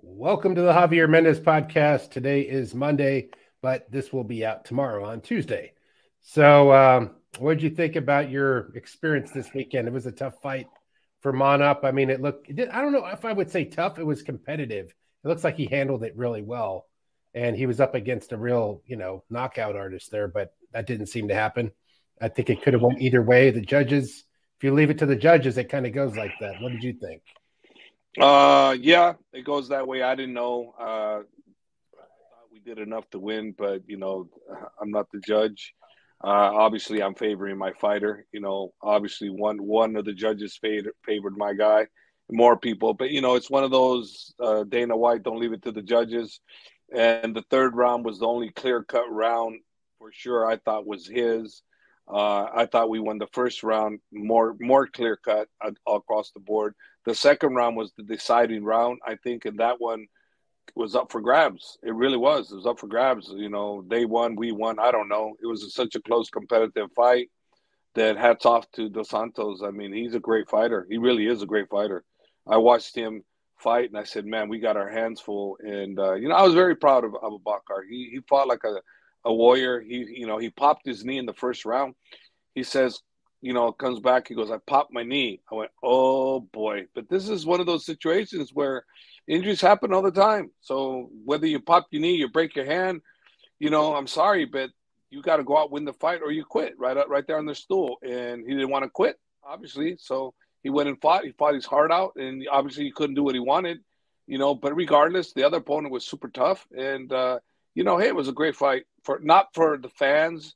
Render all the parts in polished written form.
Welcome to the Javier Mendez Podcast. Today is Monday, but this will be out tomorrow on Tuesday. So what did you think about your experience this weekend? It was a tough fight for Monup. I mean, I don't know if I would say tough. It was competitive. It looks like he handled it really well. And he was up against a real, knockout artist there, but that didn't seem to happen. I think it could have went either way. The judges, if you leave it to the judges, it kind of goes like that. What did you think? Yeah, it goes that way. I didn't know. I thought we did enough to win, but I'm not the judge. Obviously, I'm favoring my fighter. Obviously, one of the judges favored my guy. More people, but it's one of those Dana White. Don't leave it to the judges. And the third round was the only clear-cut round for sure. I thought was his. I thought we won the first round more clear-cut across the board. The second round was the deciding round, I think, and that one was up for grabs. It really was. It was up for grabs. They won, we won. I don't know. It was such a close, competitive fight that hats off to Dos Santos. I mean, he's a great fighter. He really is a great fighter. I watched him fight, and I said, man, we got our hands full. And, I was very proud of Abu Bakr. He fought like a warrior. He popped his knee in the first round. He says, comes back, he goes, I popped my knee. I went, oh boy. But this is one of those situations where injuries happen all the time. So whether you pop your knee, you break your hand, I'm sorry, but you got to go out, win the fight, or you quit right there on the stool. And he didn't want to quit, obviously. So he went and fought. He fought his heart out, and obviously he couldn't do what he wanted, but regardless, the other opponent was super tough. And, hey, it was a great fight not for the fans,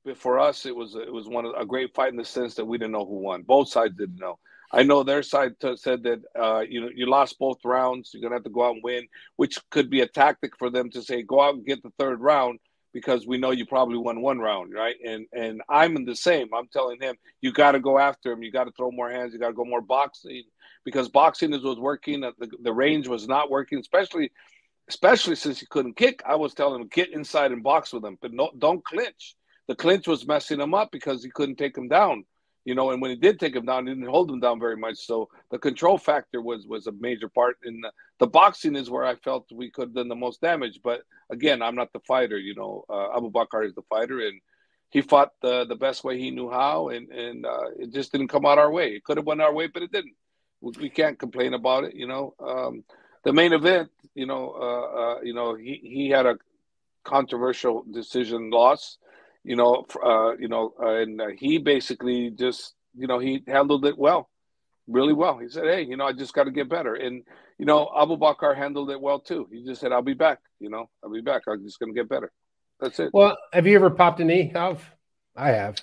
but for us, it was a great fight in the sense that we didn't know who won. Both sides didn't know. I know their side said that you lost both rounds. You're gonna have to go out and win, which could be a tactic for them to say go out and get the third round because we know you probably won one round, right? And I'm in the same. I'm telling him you got to go after him. You got to throw more hands. You got to go more boxing because boxing was working. The range was not working, especially since he couldn't kick. I was telling him get inside and box with him, but don't clinch. The clinch was messing him up because he couldn't take him down, and when he did take him down, he didn't hold him down very much. So the control factor was a major part. In the boxing is where I felt we could have done the most damage. But again, I'm not the fighter, Abu Bakr is the fighter, and he fought the best way he knew how, and it just didn't come out our way. It could have went our way, but it didn't. We can't complain about it, The main event, he had a controversial decision loss. And he basically just, he handled it well, really well. He said, hey, I just got to get better. And, Abu Bakr handled it well too. He just said, I'll be back, I'll be back. I'm just going to get better. That's it. Well, have you ever popped a knee, Hav? I have.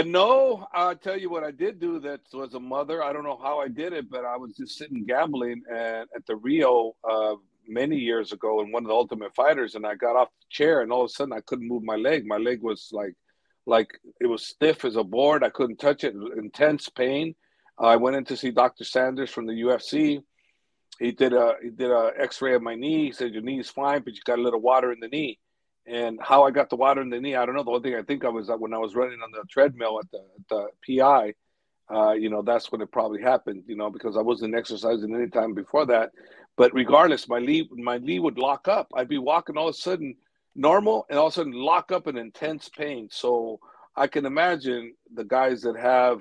No, I'll tell you what I did do that was a mother. I don't know how I did it, but I was just sitting gambling at the Rio many years ago in one of the Ultimate Fighters, and I got off the chair, and all of a sudden I couldn't move my leg. My leg was like it was stiff as a board. I couldn't touch it. Intense pain. I went in to see Dr. Sanders from the UFC. He did a X-ray of my knee. He said your knee is fine, but you got a little water in the knee. And how I got the water in the knee, I don't know. The only thing I think of was that when I was running on the treadmill at the PI. That's when it probably happened, because I wasn't exercising any time before that. But regardless, my knee would lock up. I'd be walking all of a sudden normal and all of a sudden lock up in intense pain. So I can imagine the guys that have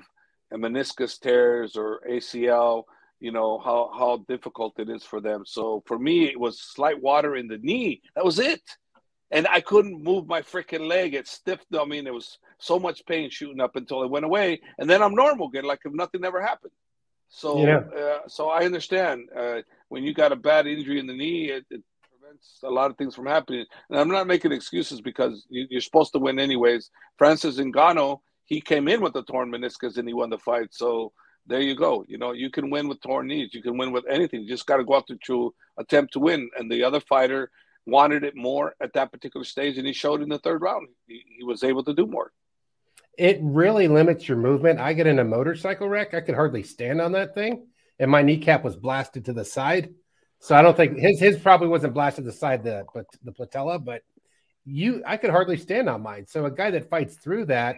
a meniscus tears or ACL, how difficult it is for them. So for me, it was slight water in the knee. That was it. And I couldn't move my freaking leg. It stiffed. I mean, there was so much pain shooting up until it went away. And then I'm normal again, like if nothing ever happened. So, so I understand when you got a bad injury in the knee, it prevents a lot of things from happening. And I'm not making excuses because you're supposed to win anyways. Francis Ngannou, he came in with a torn meniscus and he won the fight. So there you go. You can win with torn knees. You can win with anything. You just got to go out to attempt to win. And the other fighter wanted it more at that particular stage, and he showed in the third round. He was able to do more. It really limits your movement. I get in a motorcycle wreck. I could hardly stand on that thing, and my kneecap was blasted to the side. So I don't think his probably wasn't blasted to the side, but the patella, but I could hardly stand on mine. So a guy that fights through that,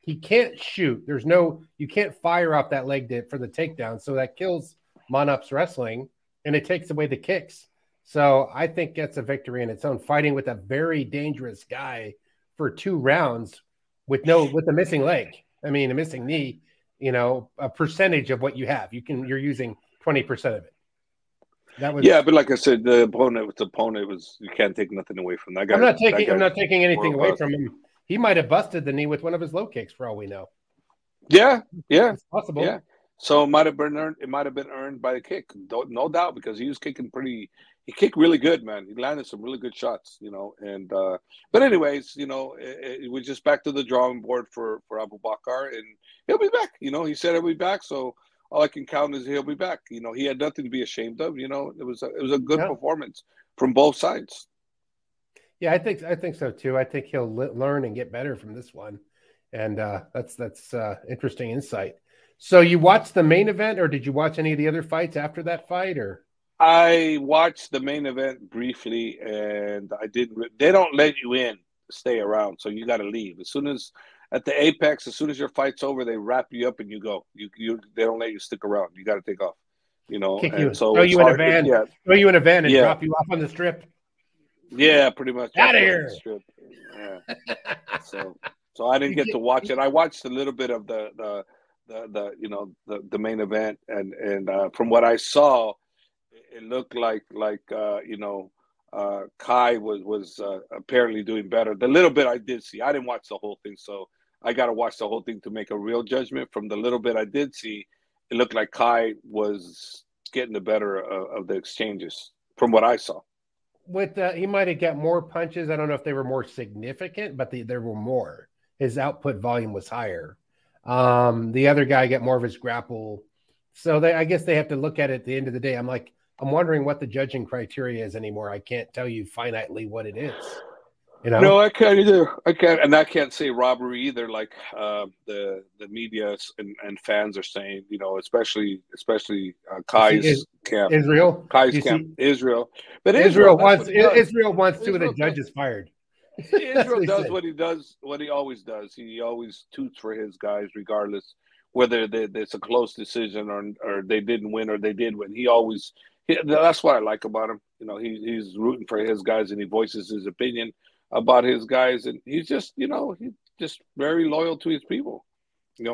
he can't shoot. You can't fire off that leg for the takedown. So that kills Monup's wrestling. and it takes away the kicks. So I think that's a victory in its own. Fighting with a very dangerous guy for 2 rounds with a missing leg. I mean, a missing knee. A percentage of what you have. You're using 20% of it. That was but like I said, the opponent was you can't take nothing away from that guy. I'm not taking anything away from him. He might have busted the knee with one of his low kicks for all we know. Yeah, it's possible. Yeah, so it might have been earned. It might have been earned by the kick, no doubt, because he was kicking pretty. He kicked really good, man. He landed some really good shots, And but anyways, it was just back to the drawing board for Abu Bakr, and he'll be back. He said he'll be back, so all I can count is he'll be back. He had nothing to be ashamed of. It was a good performance from both sides. Yeah, I think so too. I think he'll learn and get better from this one, and that's interesting insight. So you watched the main event, or did you watch any of the other fights after that fight? Or I watched the main event briefly, and I didn't. They don't let you in, stay around, so you got to leave as soon as at the apex. As soon as your fight's over, they wrap you up and you go. They don't let you stick around. You got to take off. Kick you, so throw you in a van. Yeah. Throw you in a van and drop you off on the strip. Yeah, pretty much. Out of here. Yeah. So I didn't get to watch it. I watched a little bit of the main event, and from what I saw, it looked like Kai was apparently doing better. The little bit I did see, I didn't watch the whole thing, so I got to watch the whole thing to make a real judgment. From the little bit I did see, it looked like Kai was getting the better of the exchanges from what I saw. He might have got more punches. I don't know if they were more significant, but there were more. His output volume was higher. The other guy got more of his grapple. So I guess they have to look at it at the end of the day. I'm wondering what the judging criteria is anymore. I can't tell you finitely what it is. No, I can't either. I can't, and I can't say robbery either. Like the media and fans are saying, especially Kai's camp, Israel, Kai's camp, Israel. But Israel wants 2 of the judges fired. Israel does what he does, what he always does. He always toots for his guys, regardless whether it's a close decision or they didn't win or they did win. That's what I like about him. He's rooting for his guys and he voices his opinion about his guys, and he's just he's just very loyal to his people,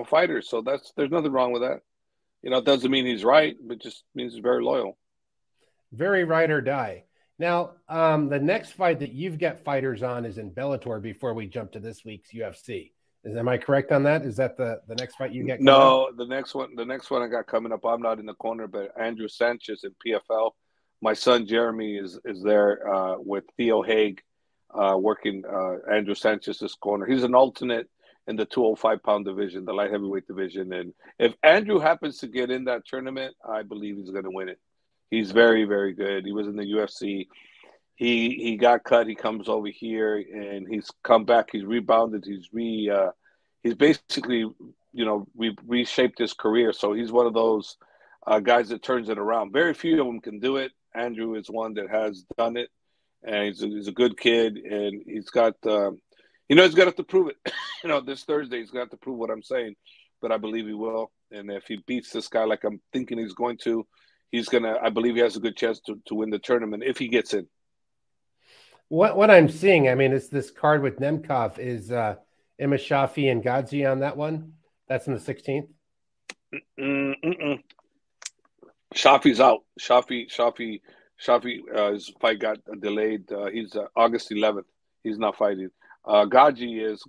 fighters. So there's nothing wrong with that. It doesn't mean he's right, but just means he's very loyal. Very ride or die. Now, the next fight that you've got fighters on is in Bellator before we jump to this week's UFC. Am I correct on that? Is that the next fight you get? No, the next one I got coming up, I'm not in the corner, but Andrew Sanchez in PFL. My son Jeremy is there with Theo Haig, working Andrew Sanchez's corner. He's an alternate in the 205-pound division, the light heavyweight division. And if Andrew happens to get in that tournament, I believe he's going to win it. He's very, very good. He was in the UFC. He got cut. He comes over here and he's come back. He's rebounded. He's basically, we've reshaped his career. So he's one of those guys that turns it around. Very few of them can do it. Andrew is one that has done it. And he's a good kid, and he's got, he's got to prove it. This Thursday he's got to prove what I'm saying, but I believe he will. And if he beats this guy like I'm thinking he's going to, I believe he has a good chance to win the tournament if he gets in. What I'm seeing, I mean, it's this card with Nemkov is Emma Shafi and Gadzi on that one. That's in the 16th. Shafi's out. His fight got delayed. He's August 11th. He's not fighting. Gaji is,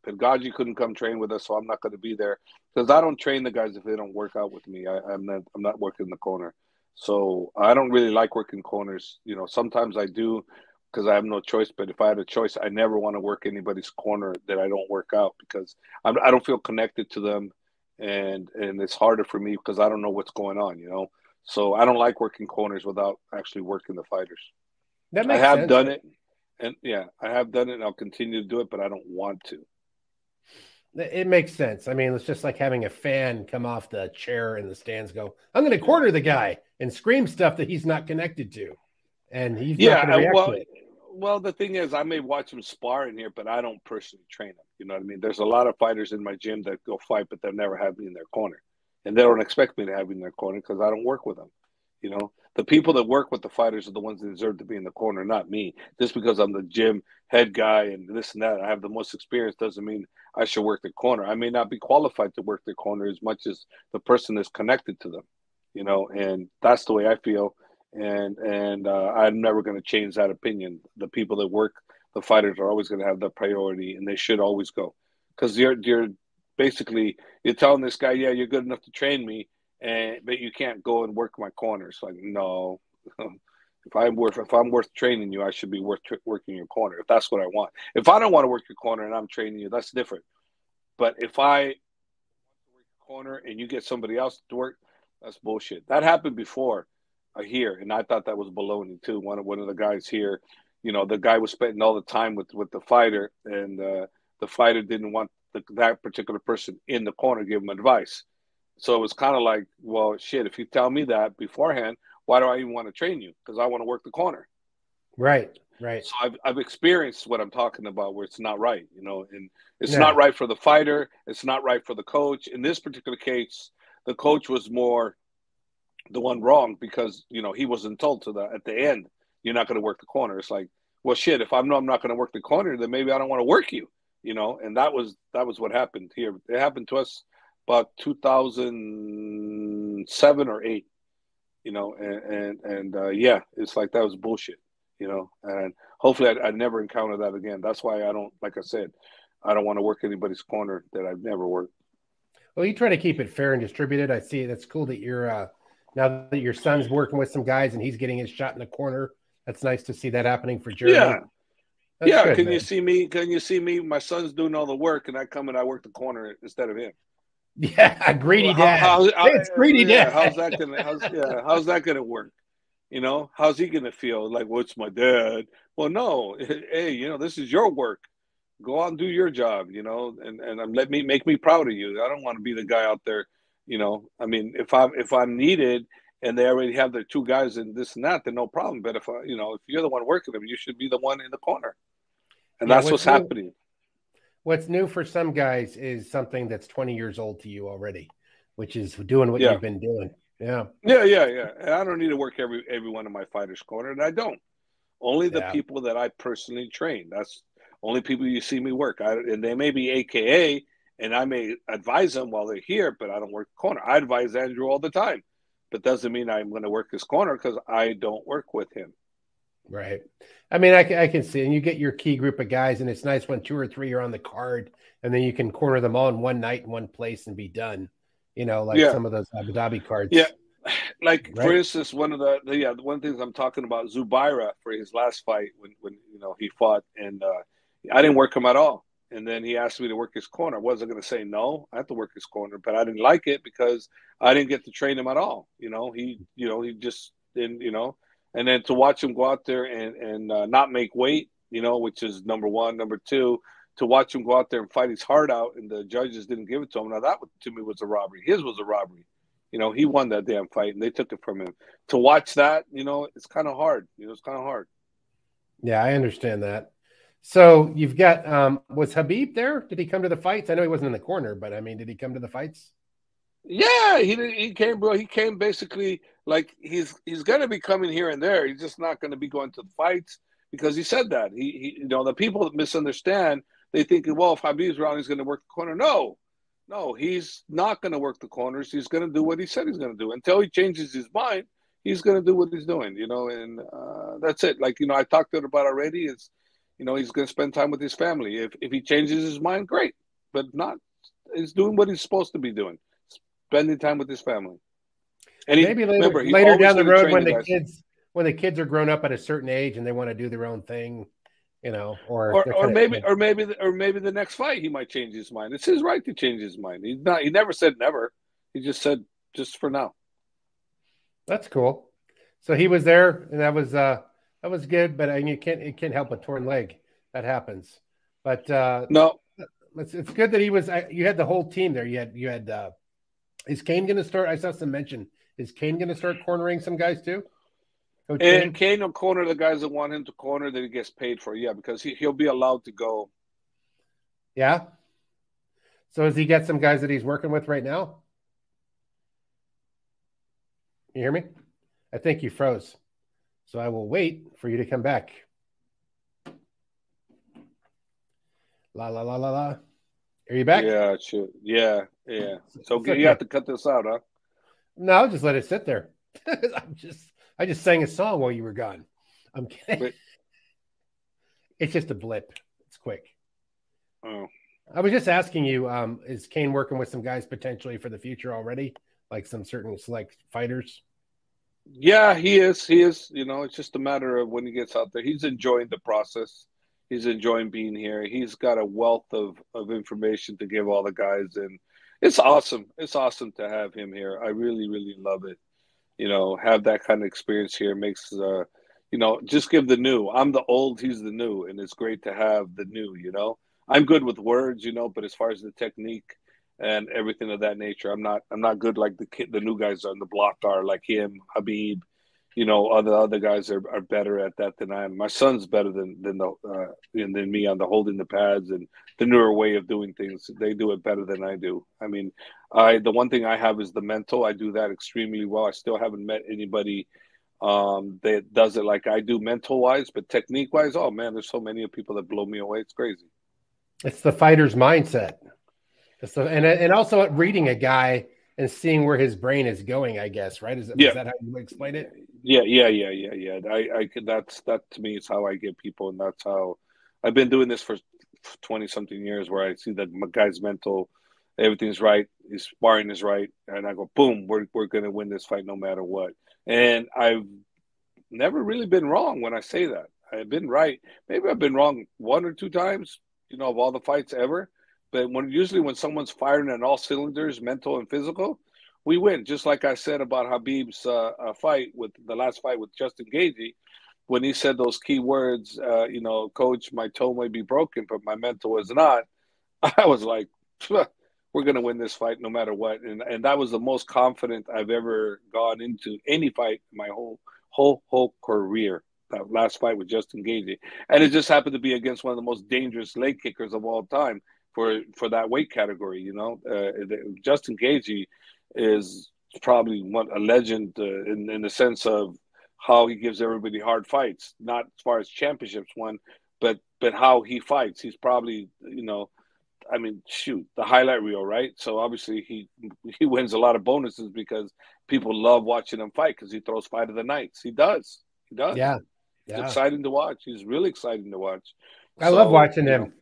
but Gaji couldn't come train with us, so I'm not going to be there because I don't train the guys if they don't work out with me. I'm not working in the corner, so I don't really like working corners. Sometimes I do because I have no choice. But if I had a choice, I never want to work anybody's corner that I don't work out because I don't feel connected to them, and it's harder for me because I don't know what's going on. So I don't like working corners without actually working the fighters. That makes sense. I have done it, and I have done it, and I'll continue to do it, but I don't want to. It makes sense. I mean, it's just like having a fan come off the chair in the stands, go, "I'm going to corner the guy," and scream stuff that he's not connected to, and he's not going to react to it. Well, the thing is, I may watch him spar in here, but I don't personally train him. You know what I mean? There's a lot of fighters in my gym that go fight, but they'll never have me in their corner. And they don't expect me to have me in their corner because I don't work with them. The people that work with the fighters are the ones that deserve to be in the corner, not me. Just because I'm the gym head guy and this and that, I have the most experience doesn't mean I should work the corner. I may not be qualified to work the corner as much as the person that's connected to them, and that's the way I feel. And I'm never going to change that opinion. The people that work the fighters are always going to have the priority, and they should always go, because you're basically you're telling this guy, yeah, you're good enough to train me, but you can't go and work my corner. It's like, no, if I'm worth training you, I should be worth working your corner. If that's what I want. If I don't want to work your corner and I'm training you, that's different. But if I want to work your corner and you get somebody else to work, that's bullshit. That happened before here, and I thought that was baloney too. One of the guys here, the guy was spending all the time with the fighter, and the fighter didn't want that particular person in the corner to give him advice. So it was kind of like, well, shit, if you tell me that beforehand, why do I even want to train you? Because I want to work the corner. Right. So I've experienced what I'm talking about, where it's not right, and it's not right for the fighter. It's not right for the coach. In this particular case, the coach was more the one wrong, because, he wasn't told at the end, you're not going to work the corner. It's like, well, shit, if I'm not going to work the corner, then maybe I don't want to work you, and that was what happened here. It happened to us about 2007 or 8, yeah, it's like, that was bullshit, and hopefully I never encounter that again. That's why I don't, like I said, I don't want to work anybody's corner that I've never worked. Well, you try to keep it fair and distributed. I see. That's cool that you're now that your son's working with some guys and he's getting his shot in the corner. That's nice to see that happening for Jeremy. Yeah. That's good, Can man. you see me? Can you see me? My son's doing all the work, and I come and I work the corner instead of him. Yeah, greedy dad. It's greedy dad. How's that gonna work? How's he gonna feel? Like, well, it's my dad. Well, no. Hey, this is your work. Go out and do your job. And make me proud of you. I don't want to be the guy out there. I mean, if I'm needed and they already have their 2 guys and this and that, then no problem. But if you're the one working them, you should be the one in the corner. And that's what's happening. What's new for some guys is something that's 20 years old to you already, which is doing what you've been doing. Yeah. And I don't need to work every one of my fighters' corner, and I don't. Only the people that I personally train. That's only people you see me work. And they may be AKA, and I may advise them while they're here, but I don't work the corner. I advise Andrew all the time, but doesn't mean I'm going to work his corner, because I don't work with him. Right. I mean, I can see, and you get your key group of guys, and it's nice when 2 or 3 are on the card, and then you can corner them all in one night in one place and be done. Some of those Abu Dhabi cards. Yeah. Like, right? For instance, one of the one of the things I'm talking about, Zubaira, for his last fight when he fought, and I didn't work him at all. And then he asked me to work his corner. I wasn't going to say no. I had to work his corner, but I didn't like it because I didn't get to train him at all. He just didn't, and then to watch him go out there and not make weight, which is number one. Number two, to watch him go out there and fight his heart out, and the judges didn't give it to him. Now that to me was a robbery. His was a robbery. He won that damn fight, and they took it from him. To watch that, it's kind of hard. It's kind of hard. Yeah, I understand that. So you've got was Khabib there? Did he come to the fights? I know he wasn't in the corner, but I mean, did he come to the fights? Yeah, he came, bro. He came basically like he's going to be coming here and there. He's just not going to be going to the fights, because he said that. He the people that misunderstand, they think, well, if Khabib's around, he's going to work the corner. No, he's not going to work the corners. He's going to do what he said he's going to do. Until he changes his mind, he's going to do what he's doing, and that's it. Like, I talked to him about already. It's, he's going to spend time with his family. If he changes his mind, great. But not, he's doing what he's supposed to be doing, spending time with his family. And maybe later down the road, when the kids are grown up at a certain age and they want to do their own thing, or maybe the next fight he might change his mind. It's his right to change his mind. He never said never. He just said just for now. That's cool. So he was there, and that was good. But I mean, it can't help a torn leg. That happens. But no, it's good that he was. You had the whole team there. You had. Is Kane going to start? I saw some mention. Is Kane going to start cornering some guys too? And Kane will corner the guys that want him to corner that he gets paid for. Yeah, because he'll be allowed to go. Yeah. So has he got some guys that he's working with right now? You hear me? I think you froze. So I will wait for you to come back. La la la la la. Are you back? Yeah, sure. Yeah. So It's you okay. have to cut this out, huh? No, I'll just let it sit there. I just sang a song while you were gone. I'm kidding. Wait. It's just a blip. It's quick. Oh. I was just asking you, is Kane working with some guys potentially for the future already? Like some certain select fighters? Yeah, he is. He is. It's just a matter of when he gets out there. He's enjoying the process. He's enjoying being here. He's got a wealth of information to give all the guys, and it's awesome. It's awesome to have him here. I really, really love it. Have that kind of experience here makes just give the new. I'm the old, he's the new, and it's great to have the new. I'm good with words, but as far as the technique and everything of that nature, I'm not good like the new guys on the block are, like him, Habib. Other guys are better at that than I am. My son's better than me on the holding the pads and the newer way of doing things. They do it better than I do. I mean, the one thing I have is the mental. I do that extremely well. I still haven't met anybody that does it like I do mental wise, but technique wise, oh man, there's so many people that blow me away. It's crazy. It's the fighter's mindset. And also reading a guy and seeing where his brain is going, I guess, right? Is that how you would explain it? Yeah. That to me is how I get people, and that's how I've been doing this for 20 something years, where I see that my guy's mental, everything's right, his sparring is right, and I go, boom, we're gonna win this fight no matter what. And I've never really been wrong when I say that. I've been right. Maybe I've been wrong one or two times, of all the fights ever. But usually when someone's firing on all cylinders, mental and physical, we win. Just like I said about Habib's fight with the last fight with Justin Gaethje, when he said those key words, coach, my toe may be broken, but my mental is not. I was like, we're going to win this fight no matter what. And that was the most confident I've ever gone into any fight in my whole career. That last fight with Justin Gaethje. And it just happened to be against one of the most dangerous leg kickers of all time for that weight category. Justin Gaethje is probably a legend in the sense of how he gives everybody hard fights, not as far as championships won, but how he fights. He's probably, the highlight reel, right? So obviously he wins a lot of bonuses because people love watching him fight because he throws fight of the nights. He does. Yeah. It's exciting to watch. He's really exciting to watch. I love watching him.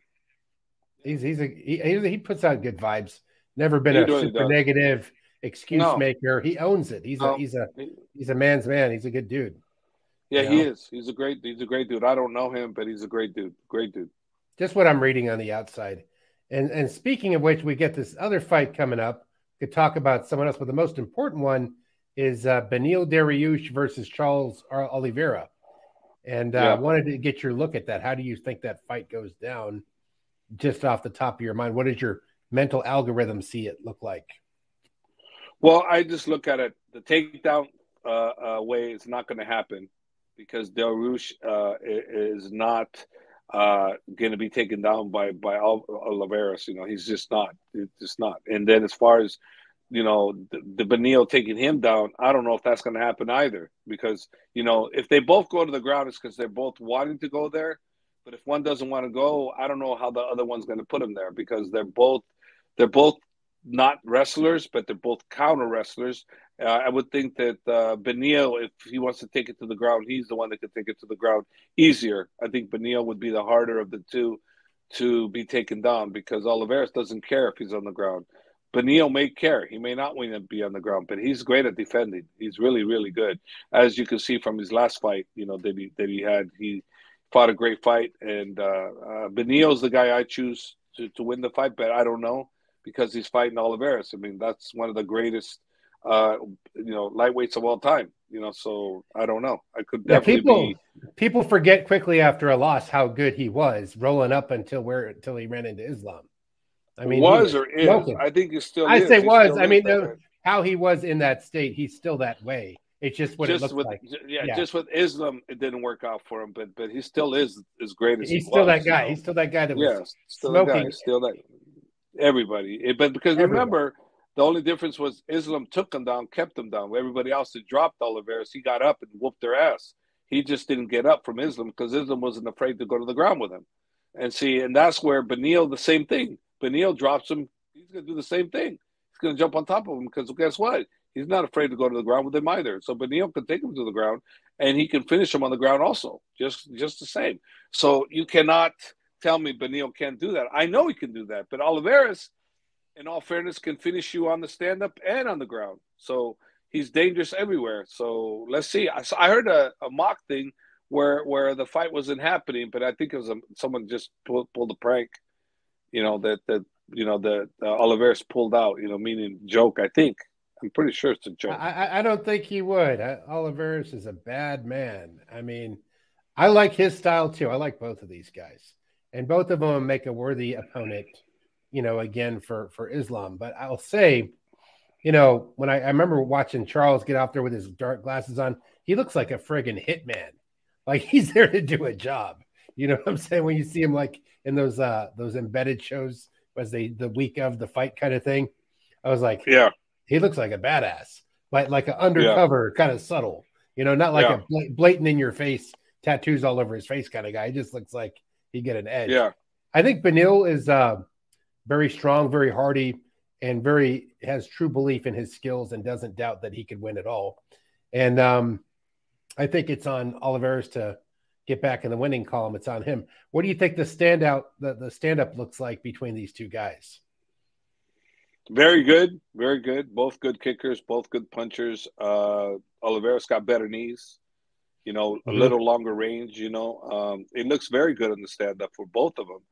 He puts out good vibes. Never been super negative excuse maker. He owns it. He's a man's man. He's a good dude. Yeah, he is. He's a great dude. I don't know him, but he's a great dude. Great dude. Just what I'm reading on the outside. And speaking of which, we get this other fight coming up. We could talk about someone else, but the most important one is Beneil Dariush versus Charles Oliveira. And I wanted to get your look at that. How do you think that fight goes down? Just off the top of your mind, what does your mental algorithm see it look like? Well, I just look at it. The takedown way is not going to happen because Dariush is not going to be taken down by Oliveira. He's just not. It's just not. And then as far as the Beneil taking him down, I don't know if that's going to happen either because if they both go to the ground, it's because they're both wanting to go there. But if one doesn't want to go, I don't know how the other one's going to put him there because they're both not wrestlers, but they're both counter wrestlers. I would think that Beneil, if he wants to take it to the ground, he's the one that could take it to the ground easier. I think Beneil would be the harder of the two to be taken down because Oliveira doesn't care if he's on the ground. Beneil may care. He may not want to be on the ground, but he's great at defending. He's really, really good. As you can see from his last fight, that he had, he fought a great fight. And Beneil's the guy I choose to win the fight, but I don't know because he's fighting Oliveira. I mean, that's one of the greatest, lightweights of all time. So I don't know. I could definitely people forget quickly after a loss how good he was rolling up until he ran into Islam. I mean, was or is? I think he still. I say was. I mean, how he was in that state, he's still that way. It's just what it looks like. Yeah, just with Islam, it didn't work out for him, but he still is as great as he's still that guy. He's still that guy that was still smoking. That guy. Still that everybody. But because remember, The only difference was Islam took him down, kept him down. Everybody else that dropped Oliveira, he got up and whooped their ass. He just didn't get up from Islam because Islam wasn't afraid to go to the ground with him. And that's where Beneil, the same thing. Beneil drops him. He's going to do the same thing. He's going to jump on top of him because guess what? He's not afraid to go to the ground with him either. So Beneil can take him to the ground, and he can finish him on the ground also, just the same. So you cannot tell me Beneil can't do that. I know he can do that, but Oliveira, in all fairness, can finish you on the stand-up and on the ground. So he's dangerous everywhere. So let's see. I heard a mock thing where the fight wasn't happening, but I think it was someone just pulled a prank. That Oliveira pulled out. Meaning joke. I think. I'm pretty sure it's a joke. I don't think he would. Oliveira is a bad man. I mean, I like his style too. I like both of these guys, and both of them make a worthy opponent. Again for Islam. But I'll say, when I remember watching Charles get out there with his dark glasses on, he looks like a friggin' hitman. Like he's there to do a job. You know what I'm saying? When you see him like in those embedded shows, was the week of the fight kind of thing, I was like, yeah. He looks like a badass, but like an undercover, kind of subtle, not like a blatant in your face, tattoos all over his face kind of guy. He just looks like he get an edge. Yeah. I think Beneil is very strong, very hardy, and has true belief in his skills and doesn't doubt that he could win at all. And I think it's on Oliveira to get back in the winning column. It's on him. What do you think the stand-up looks like between these two guys? Very good. Very good. Both good kickers, both good punchers. Oliveira's got better knees, a little longer range, it looks very good in the stand-up for both of them.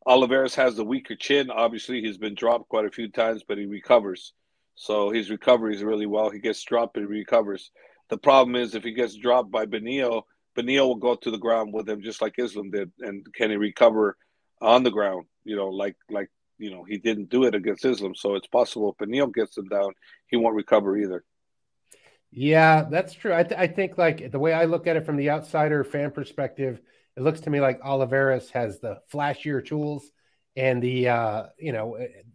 Oliveira has the weaker chin. Obviously, he's been dropped quite a few times, but he recovers. So his recovery is really well. He gets dropped, but he recovers. The problem is if he gets dropped by Beneil will go to the ground with him just like Islam did. And can he recover on the ground, like he didn't do it against Islam. So it's possible if Beneil gets him down, he won't recover either. Yeah, that's true. I think like the way I look at it from the outsider fan perspective, it looks to me like Oliveira has the flashier tools and the,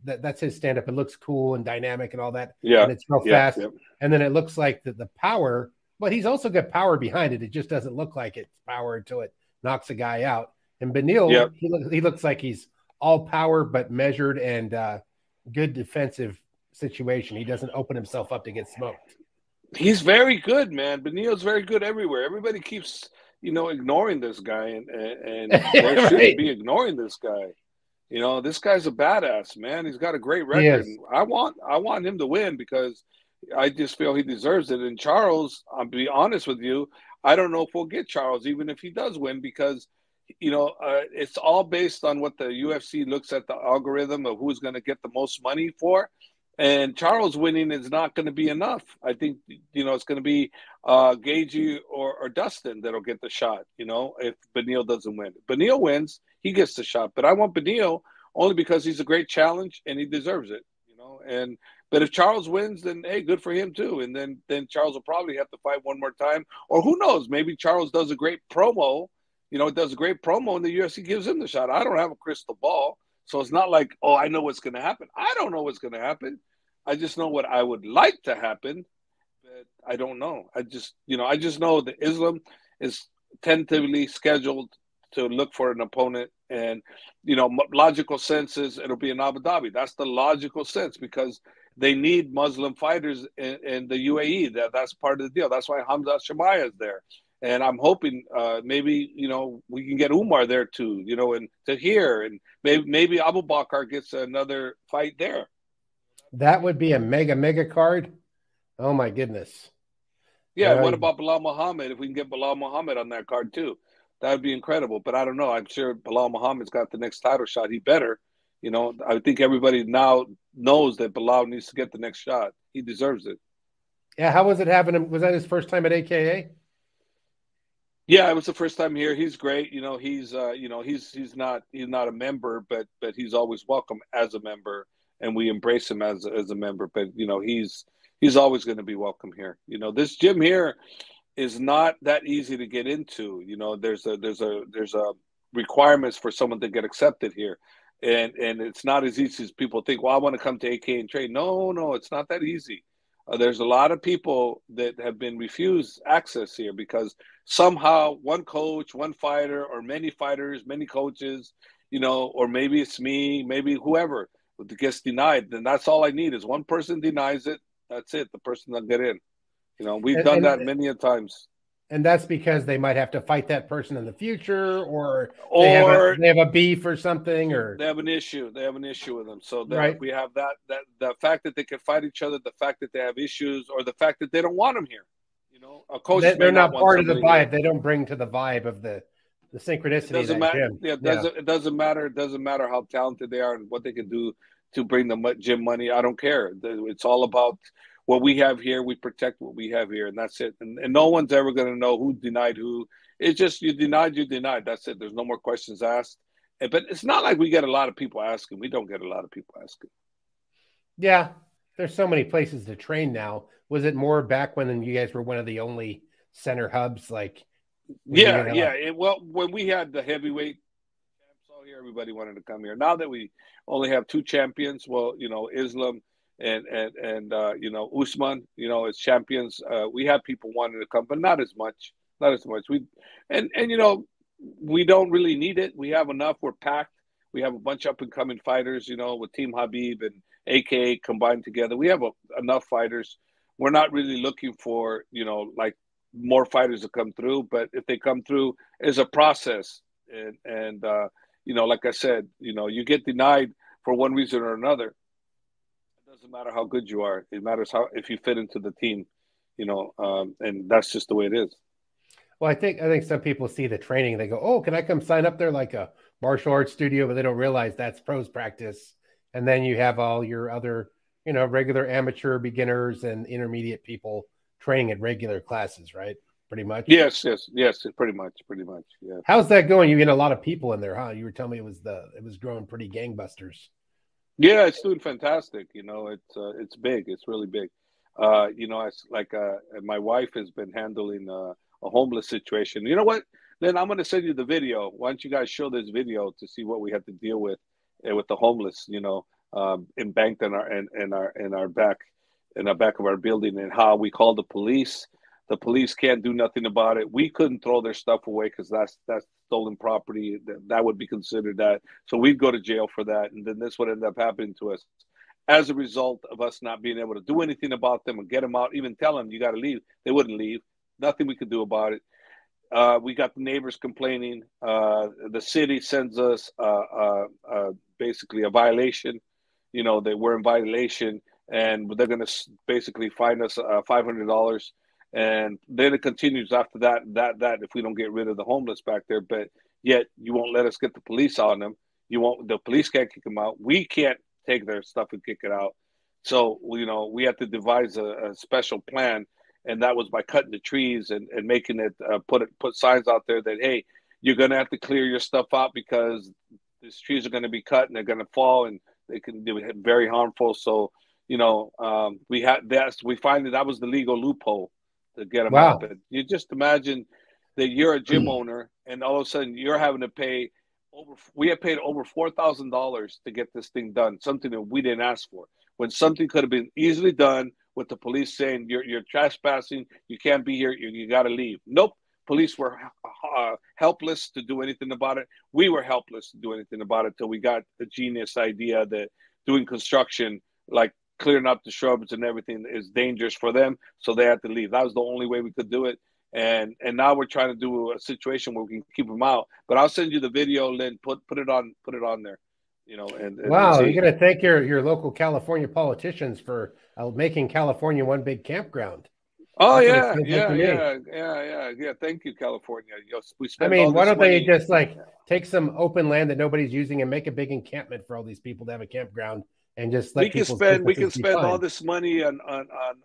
that's his stand-up. It looks cool and dynamic and all that. Yeah. And it's real fast. Yeah. And then it looks like the power, but he's also got power behind it. It just doesn't look like it's power until it knocks a guy out. And Beneil, he looks like he's all power, but measured and good defensive situation. He doesn't open himself up to get smoked. He's very good, man. Beneil's very good everywhere. Everybody keeps, ignoring this guy, and they shouldn't be ignoring this guy. This guy's a badass, man. He's got a great record. I want him to win because I just feel he deserves it. And Charles, I'll be honest with you, I don't know if we'll get Charles, even if he does win, because it's all based on what the UFC looks at the algorithm of who's going to get the most money for. And Charles winning is not going to be enough. I think, it's going to be Gagey or Dustin that'll get the shot, if Beneil doesn't win. If Beneil wins, he gets the shot. But I want Beneil only because he's a great challenge and he deserves it, But if Charles wins, then, hey, good for him too. And then Charles will probably have to fight one more time. Or who knows, maybe Charles does a great promo, does a great promo and the UFC gives him the shot. I don't have a crystal ball. So it's not like, oh, I know what's going to happen. I don't know what's going to happen. I just know what I would like to happen, but I don't know. I just know that Islam is tentatively scheduled to look for an opponent. And, logical sense is it'll be in Abu Dhabi. That's the logical sense because they need Muslim fighters in the UAE. That's part of the deal. That's why Hamza Shemaya is there. And I'm hoping maybe, we can get Umar there too, and Tahir, and maybe Abu Bakr gets another fight there. That would be a mega card. Oh, my goodness. Yeah, what about Bilal Muhammad? If we can get Bilal Muhammad on that card too, that would be incredible. But I don't know. I'm sure Bilal Muhammad's got the next title shot. He better. I think everybody now knows that Bilal needs to get the next shot. He deserves it. Yeah, how was it having him? Was that his first time at AKA? Yeah, it was the first time here. He's great. He's not a member, but he's always welcome as a member, and we embrace him as a member. But he's always going to be welcome here. This gym here is not that easy to get into. There's a requirements for someone to get accepted here, and it's not as easy as people think. Well, I want to come to AK and train. No, it's not that easy. There's a lot of people that have been refused access here because somehow one coach, one fighter, or many fighters, many coaches, or maybe it's me, maybe whoever gets denied. Then that's all I need is one person denies it. That's it. The person will get in. We've And, done and that many a times. and that's because they might have to fight that person in the future, or Or they have a beef or something, or they have an issue. They have an issue with them. So that right. we have that the fact that they can fight each other, the fact that they have issues, or the fact that they don't want them here. A coach may They're not not want part of the somebody vibe. here. They don't bring to the vibe of the It synchronicity of doesn't that matter. gym. Yeah, it doesn't matter. It doesn't matter how talented they are and what they can do to bring the gym money. I don't care. It's all about what we have here. We protect what we have here, and that's it. And no one's ever going to know who denied who. It's just you denied. That's it. There's no more questions asked. But it's not like we get a lot of people asking. We don't get a lot of people asking. Yeah, there's so many places to train now. Was it more back when you guys were one of the only center hubs? Like, Well, when we had the heavyweight champs all here, everybody wanted to come here. Now that we only have two champions, well, Islam and Usman, as champions, we have people wanting to come, but not as much. Not as much. We don't really need it. We have enough. We're packed. We have a bunch of up and coming fighters, with Team Habib and AKA combined together. We have enough fighters. We're not really looking for, like more fighters to come through, but if they come through, it's a process. And like I said, you get denied for one reason or another. It doesn't matter how good you are. It matters if you fit into the team, and that's just the way it is. Well, I think some people see the training, they go, "Oh, can I come sign up there like a martial arts studio?" But they don't realize that's pros practice, and then you have all your other, regular amateur, beginners, and intermediate people training at regular classes, right? Pretty much. Yes, pretty much. Yeah. How's that going? You get a lot of people in there, huh? You were telling me it was growing pretty gangbusters. Yeah, it's doing fantastic. It's big. It's really big. It's like my wife has been handling a homeless situation. You know what? Then I'm going to send you the video. Why don't you guys show this video to see what we have to deal with the homeless? Embanked in our back of our building, and how we call the police. The police can't do nothing about it. We couldn't throw their stuff away because that's stolen property. That would be considered that. So we'd go to jail for that, and then this would end up happening to us as a result of us not being able to do anything about them and get them out. Even tell them you got to leave, they wouldn't leave. Nothing we could do about it. We got the neighbors complaining. The city sends us basically a violation. That we're in violation, and they're going to basically fine us $500. And then it continues after that if we don't get rid of the homeless back there. But yet you won't let us get the police on them. The police can't kick them out. We can't take their stuff and kick it out. So, we have to devise a special plan. And that was by cutting the trees and making it put signs out there that, hey, you're going to have to clear your stuff out because these trees are going to be cut and they're going to fall and they can be very harmful. So, we find that was the legal loophole to get them out. But you just imagine that you're a gym owner and all of a sudden you're having to pay we have paid over $4,000 to get this thing done, something that we didn't ask for, when something could have been easily done with the police saying you're trespassing, you can't be here, you got to leave. Nope. Police were helpless to do anything about it. We were helpless to do anything about it till we got the genius idea that doing construction, like clearing up the shrubs and everything, is dangerous for them, so they had to leave. That was the only way we could do it. And now we're trying to do a situation where we can keep them out. But I'll send you the video, Lynn. Put it on there. And wow, you're going to thank your local California politicians for making California one big campground. Oh, yeah. Thank you, California. Why don't they just take some open land that nobody's using and make a big encampment for all these people to have a campground and just let people spend. We can spend all this money on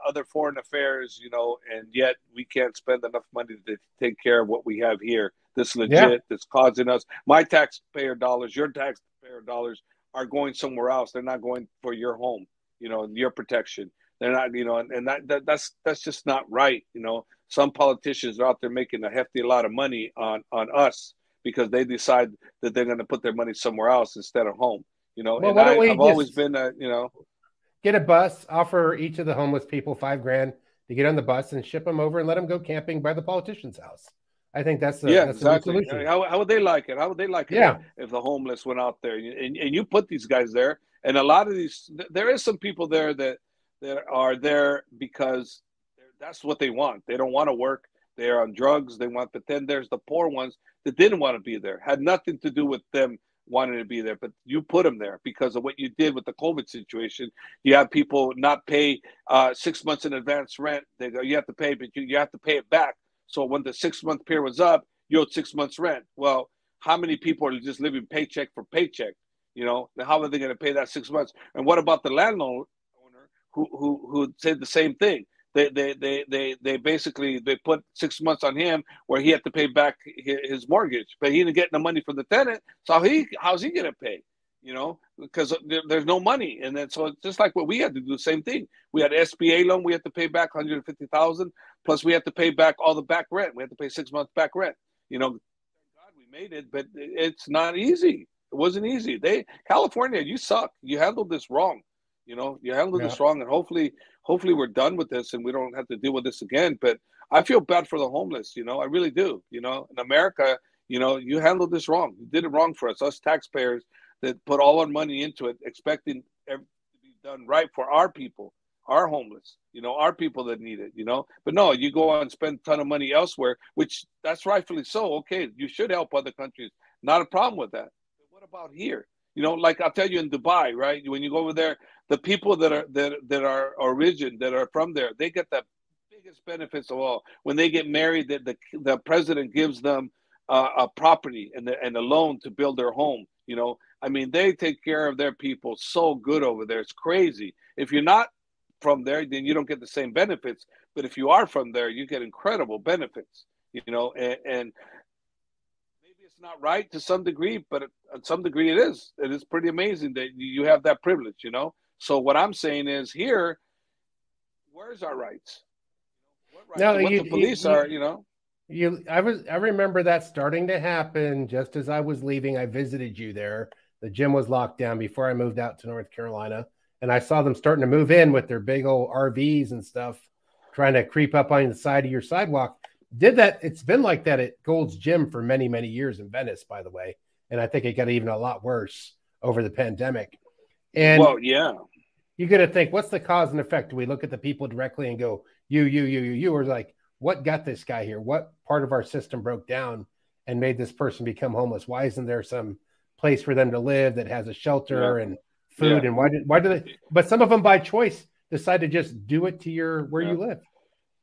other foreign affairs, and yet we can't spend enough money to take care of what we have here. This legit. That's causing us. My taxpayer dollars, your taxpayer dollars are going somewhere else. They're not going for your home, your protection. They're not, and that's just not right. Some politicians are out there making a hefty lot of money on us because they decide that they're going to put their money somewhere else instead of home. Well, And why don't we I've always just been, get a bus, offer each of the homeless people $5,000 to get on the bus and ship them over and let them go camping by the politician's house. I think that's yeah, that's a good exactly. solution. How would they like it? How would they like it Yeah. if the homeless went out there and you put these guys there? And a lot of these, there is some people there that are there because that's what they want. They don't want to work. They're on drugs. They want, but then there's the poor ones that didn't want to be there. Had nothing to do with them wanting to be there, but you put them there because of what you did with the COVID situation. You have people not pay 6 months in advance rent. They go, you have to pay, but you have to pay it back. So when the 6 month period was up, you owed 6 months rent. Well, how many people are just living paycheck for paycheck? How are they going to pay that 6 months? And what about the landlord owner who said the same thing? They basically they put 6 months on him where he had to pay back his mortgage, but he didn't get the money from the tenant. So how's he going to pay? Because there's no money, and then so it's just like what we had to do. The same thing. We had SBA loan. We had to pay back $150,000 plus we had to pay back all the back rent. We had to pay 6 months back rent. Thank God we made it, but it's not easy. It wasn't easy. California, you suck. You handled this wrong. You handled this wrong, and hopefully we're done with this and we don't have to deal with this again. But I feel bad for the homeless. I really do. In America, you handled this wrong. You did it wrong for us taxpayers that put all our money into it, expecting everything to be done right for our people, our homeless, our people that need it, But no, you go out and spend a ton of money elsewhere, which that's rightfully so. Okay, you should help other countries. Not a problem with that. But what about here? Like I'll tell you in Dubai, right? When you go over there, the people that are from there, they get the biggest benefits of all. When they get married, the president gives them a property and a loan to build their home. They take care of their people so good over there. It's crazy. If you're not from there, then you don't get the same benefits. But if you are from there, you get incredible benefits. And it's not right to some degree, but at some degree it is. It is pretty amazing that you have that privilege, So what I'm saying is here, where's our rights? What rights? No, what the police are, I remember that starting to happen just as I was leaving. I visited you there. The gym was locked down before I moved out to North Carolina, and I saw them starting to move in with their big old RVs and stuff, trying to creep up on the side of your sidewalk. It's been like that at Gold's Gym for many, many years in Venice, by the way. And I think it got even a lot worse over the pandemic. And well, yeah, you got to think, what's the cause and effect? Do we look at the people directly and go, you, or like, what got this guy here? What part of our system broke down and made this person become homeless? Why isn't there some place for them to live that has a shelter and food? And why do they, but some of them by choice decide to just do it to where you live.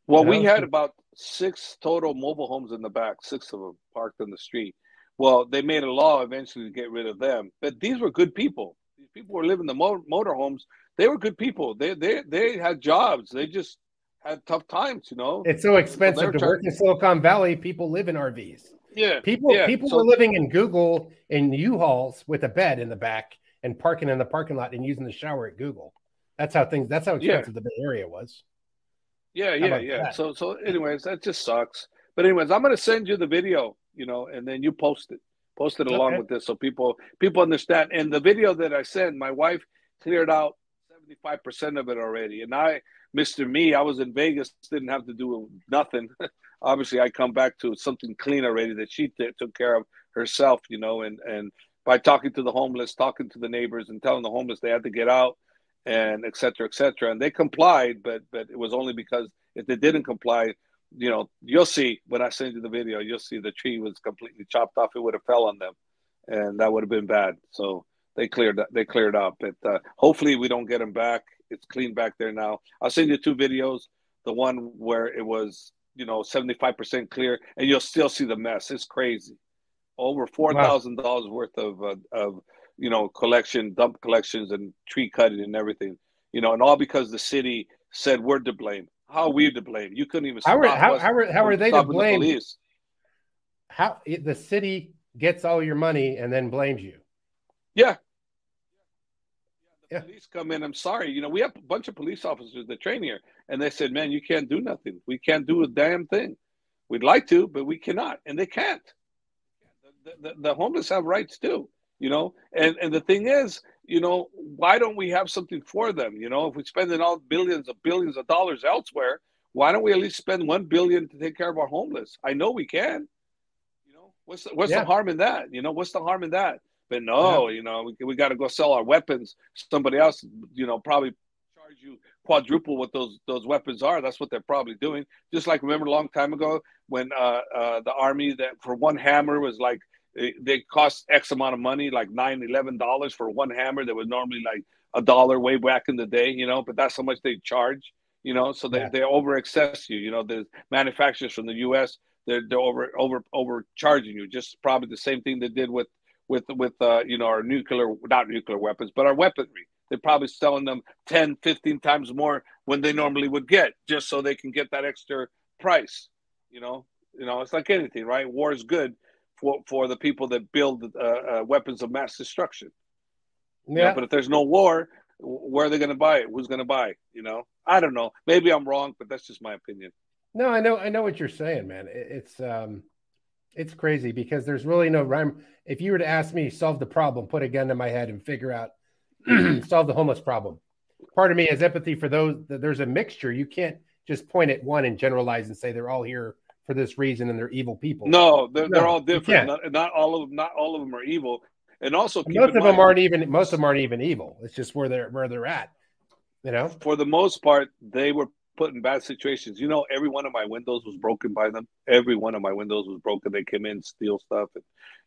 Well, we had about 6 total mobile homes in the back, 6 of them parked on the street. Well, they made a law eventually to get rid of them, but these were good people. These people were living in the motor homes. They were good people. They had jobs. They just had tough times, It's so expensive to work in Silicon Valley. People live in RVs. Yeah, people were living in Google in U-Hauls with a bed in the back and parking in the parking lot and using the shower at Google. That's how expensive the Bay Area was. Yeah. So anyways, that just sucks. But anyways, I'm gonna send you the video, and then you post it along with this so people understand. And the video that I sent, my wife cleared out 75% of it already. And Mr. Me, I was in Vegas, didn't have to do nothing. Obviously, I come back to something clean already that she took care of herself, and by talking to the homeless, talking to the neighbors, and telling the homeless they had to get out, and et cetera, and they complied, but it was only because if they didn't comply, you'll see when I send you the video, you'll see the tree was completely chopped off. It would have fell on them, and that would have been bad. So they cleared up. But hopefully we don't get them back. It's clean back there now. I'll send you 2 videos. The one where it was 75% clear, and you'll still see the mess. It's crazy. Over $4,000 worth of dump collections and tree cutting and everything, and all because the city said we're to blame. How are we to blame? You couldn't even stop us. How are they to blame? The police. How the city gets all your money and then blames you? Yeah. The police come in. I'm sorry. We have a bunch of police officers that train here, and they said, "Man, you can't do nothing. We can't do a damn thing. We'd like to, but we cannot," and they can't. The homeless have rights too, and the thing is, why don't we have something for them? If we're spending all billions of dollars elsewhere, why don't we at least spend 1 billion to take care of our homeless? I know we can. What's the Yeah. harm in that? What's the harm in that? But Yeah. no, we got to go sell our weapons. Somebody else, probably charge you quadruple what those weapons are. That's what they're probably doing. Just like, remember a long time ago when the army, that for one hammer was like, they cost X amount of money, like $11 for one hammer that was normally like $1 way back in the day, but that's how much they charge, so Yeah. they over excess you. The manufacturers from the US, they're overcharging you. Just probably the same thing they did with our not nuclear weapons, but our weaponry. They're probably selling them 10, 15 times more when they normally would get, just so they can get that extra price. It's like anything, right? War is good for the people that build weapons of mass destruction. Yeah. But if there's no war, where are they going to buy it? Who's going to buy it? I don't know. Maybe I'm wrong, but that's just my opinion. No, I know what you're saying, man. It's crazy because there's really no rhyme. If you were to ask me, solve the problem, put a gun to my head and figure out, solve the homeless problem. Part of me has empathy for those. There's a mixture. You can't just point at one and generalize and say they're all here for this reason and they're evil people. No, they're all different. Not all of them are evil. And also, most of them aren't even evil. It's just where they're at. For the most part, they were put in bad situations. Every one of my windows was broken by them. Every one of my windows was broken. They came in, steal stuff,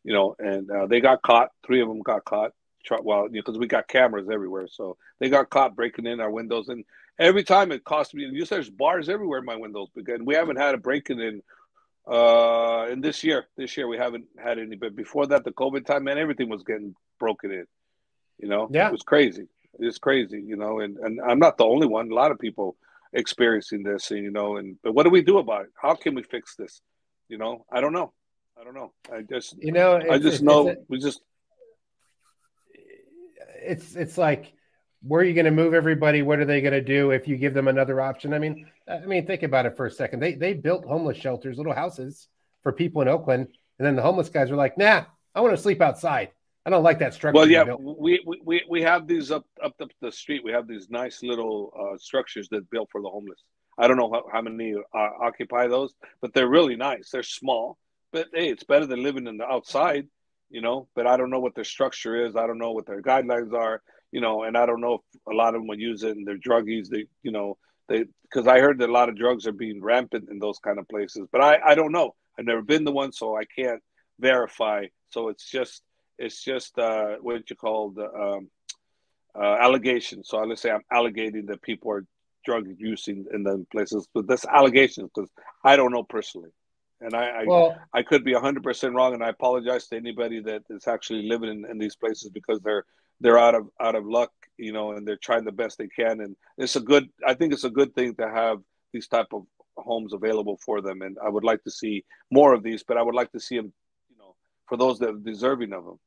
and they got caught. 3 of them got caught. Well, because we got cameras everywhere, so they got caught breaking in our windows. And every time it cost me. There's bars everywhere in my windows, because we haven't had a break-in in this year. This year we haven't had any, but before that, the COVID time, man, everything was getting broken in. Yeah. It was crazy. It's crazy, and I'm not the only one. A lot of people experiencing this, but what do we do about it? How can we fix this? I don't know. I just know it's like, where are you going to move everybody? What are they going to do if you give them another option? I mean, think about it for a second. They built homeless shelters, little houses for people in Oakland, and then the homeless guys were like, "Nah, I want to sleep outside. I don't like that structure." Well, yeah, we have these up the street. We have these nice little structures that built for the homeless. I don't know how many occupy those, but they're really nice. They're small, but hey, it's better than living in the outside. But I don't know what their structure is. I don't know what their guidelines are. And I don't know if a lot of them would use it and they're druggies. Because I heard that a lot of drugs are being rampant in those kind of places. But I don't know. I've never been to one, so I can't verify. So it's just what you call the allegations. So let's say I'm allegating that people are drug using in the places, but that's allegations because I don't know personally. And I could be 100% wrong, and I apologize to anybody that is actually living in these places, because they're out of luck, and they're trying the best they can. And I think it's a good thing to have these type of homes available for them. And I would like to see more of these, but I would like to see them, for those that are deserving of them.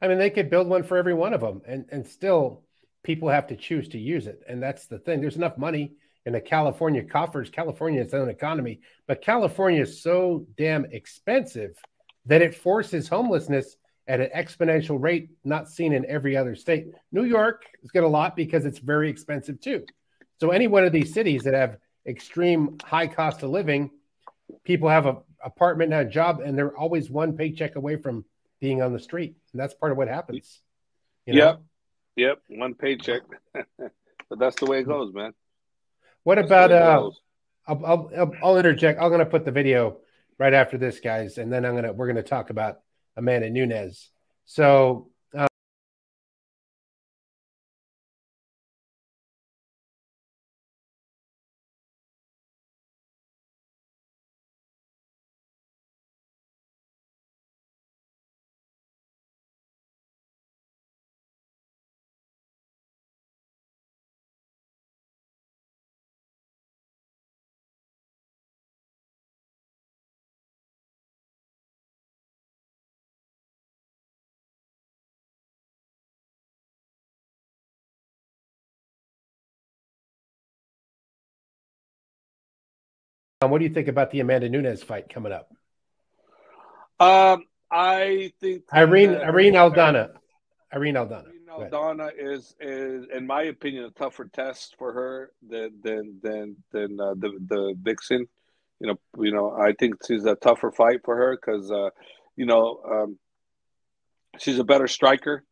I mean, they could build one for every one of them, and still people have to choose to use it. And that's the thing. There's enough money in the California coffers. California has its own economy, but California is so damn expensive that it forces homelessness at an exponential rate not seen in every other state. New York has got a lot because it's very expensive too. So any one of these cities that have extreme high cost of living, people have an apartment and a job, and they're always one paycheck away from being on the street. And that's part of what happens. Yep. One paycheck. But that's the way it goes, man. What about I'll interject. I'm going to put the video right after this, guys, and then we're going to talk about Amanda Nunes. So what do you think about the Amanda Nunes fight coming up? I think Irene her Irene Aldana. Irene Aldana. Irene Aldana is, in my opinion, a tougher test for her than the Vixen. I think she's a tougher fight for her because you know she's a better striker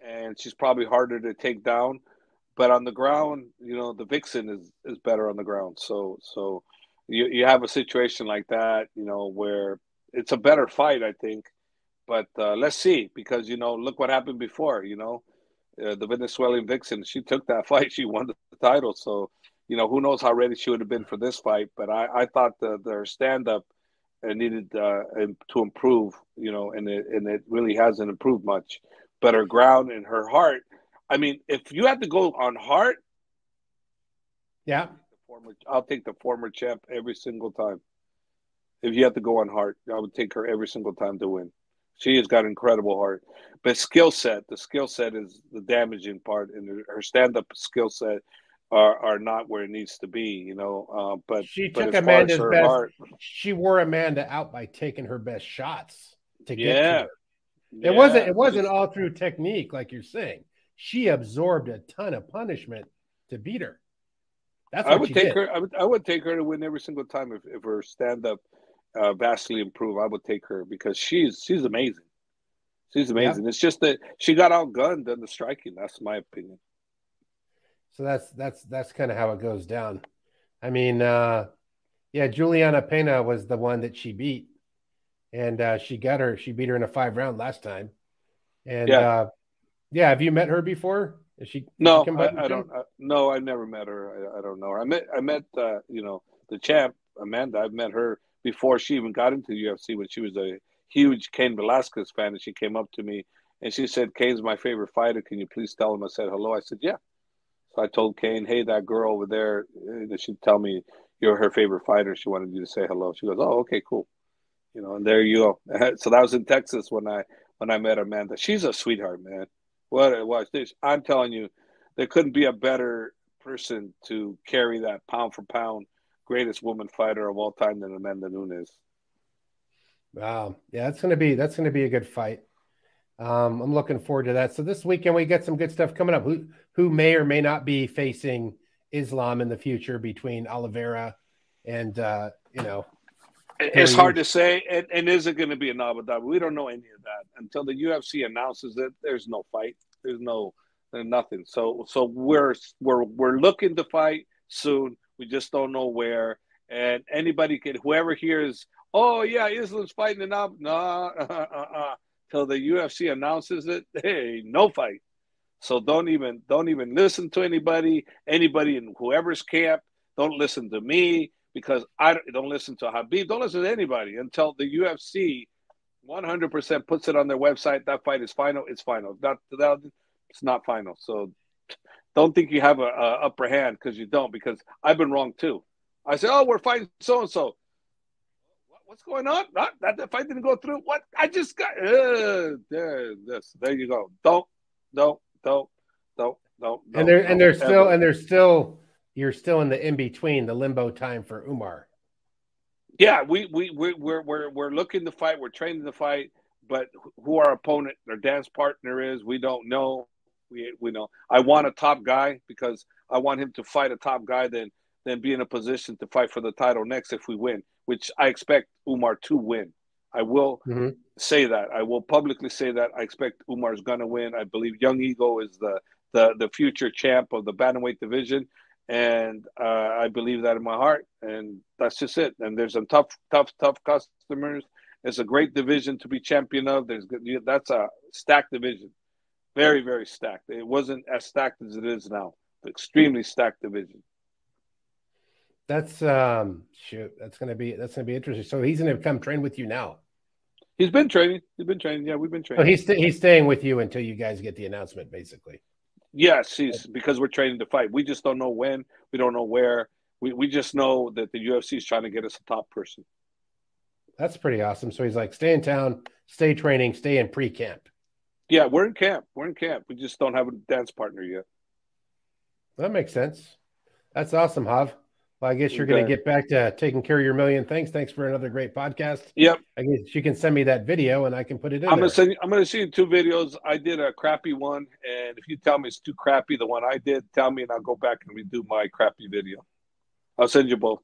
and she's probably harder to take down. But on the ground, the Vixen is better on the ground. So you have a situation like that, where it's a better fight, I think. But let's see, because look what happened before. The Venezuelan Vixen, she took that fight, she won the title. So who knows how ready she would have been for this fight. But I thought their stand up needed to improve, and it really hasn't improved much. But her ground and her heart. I mean, if you had to go on heart, Yeah. I'll take the former champ every single time. If you have to go on heart, I would take her every single time to win. She has got incredible heart, but the skill set is the damaging part, and her stand-up skill set are not where it needs to be, But She but took as far as Amanda's her best. heart, She wore Amanda out by taking her best shots to get to yeah, her. yeah, It wasn't all through technique, like you're saying. She absorbed a ton of punishment to beat her. That's I what would she take did. her. I would take her to win every single time if her stand-up vastly improved. I would take her because she's amazing. She's Yeah. amazing. It's just that she got outgunned in the striking. That's my opinion. So that's kind of how it goes down. I mean, yeah, Juliana Pena was the one that she beat, and she beat her in a 5 round last time. And Yeah. yeah, have you met her before? Has she No, come by the I show? don't. No, I never met her. I don't know her. I met the champ Amanda. I've met her before she even got into the UFC when she was a huge Cain Velasquez fan, and she came up to me and she said, "Cain's my favorite fighter. Can you please tell him I said hello?" I said, "Yeah." So I told Cain, "Hey, that girl over there, she'd tell me you're her favorite fighter. She wanted you to say hello." She goes, "Oh, okay, cool." And there you go. So that was in Texas when I met Amanda. She's a sweetheart, man. What it was this? I'm telling you, there couldn't be a better person to carry that pound for pound greatest woman fighter of all time than Amanda Nunes. Wow. Yeah, that's gonna be a good fight. I'm looking forward to that. So this weekend we get some good stuff coming up. Who may or may not be facing Islam in the future between Oliveira and It's hard Dariush. to say, and is it going to be an Abu Dhabi? We don't know any of that until the UFC announces it. There's no fight. There's nothing. So we're looking to fight soon. We just don't know where. And anybody can, whoever hears, oh yeah, Islam's fighting in Abu, no, till the UFC announces it. Hey, no fight. So don't even listen to anybody in whoever's camp. Don't listen to me because I don't listen to Habib. Don't listen to anybody until the UFC 100% puts it on their website. That fight is final. It's final. It's not final. So don't think you have a upper hand because you don't. Because I've been wrong too. I say, oh, we're fighting so and so. What's going on? That fight didn't go through. What? I just got there you go. And there's still you're still in the in between, the limbo time for Umar. Yeah, we're looking to fight. We're training to fight, but who our opponent, our dance partner is, we don't know. We know. I want a top guy because I want him to fight a top guy, then be in a position to fight for the title next if we win, which I expect Umar to win. I will say that. I will publicly say that I expect Umar's gonna win. I believe Young Ego is the future champ of the bantamweight division, and I believe that in my heart. And that's just it. And there's some tough customers. It's a great division to be champion of. That's a stacked division, very very stacked. It wasn't as stacked as it is now. Extremely stacked division. That's shoot. That's gonna be interesting. So he's gonna come train with you now. He's been training. Yeah, we've been So training. he's staying with you until you guys get the announcement, basically. Yes, he's because we're training to fight. We just don't know when. We don't know where. We just know that the UFC is trying to get us a top person. That's pretty awesome. So he's like, stay in town, stay training, stay in pre-camp. Yeah, we're in camp. We just don't have a dance partner yet. That makes sense. That's awesome, Hav. Well, I guess you're going to get back to taking care of your million things. Thanks for another great podcast. Yep. I guess you can send me that video and I can put it in I'm there. gonna send you 2 videos. I did a crappy one, and if you tell me it's too crappy, the one I did, tell me, and I'll go back and redo my crappy video. I'll send you both.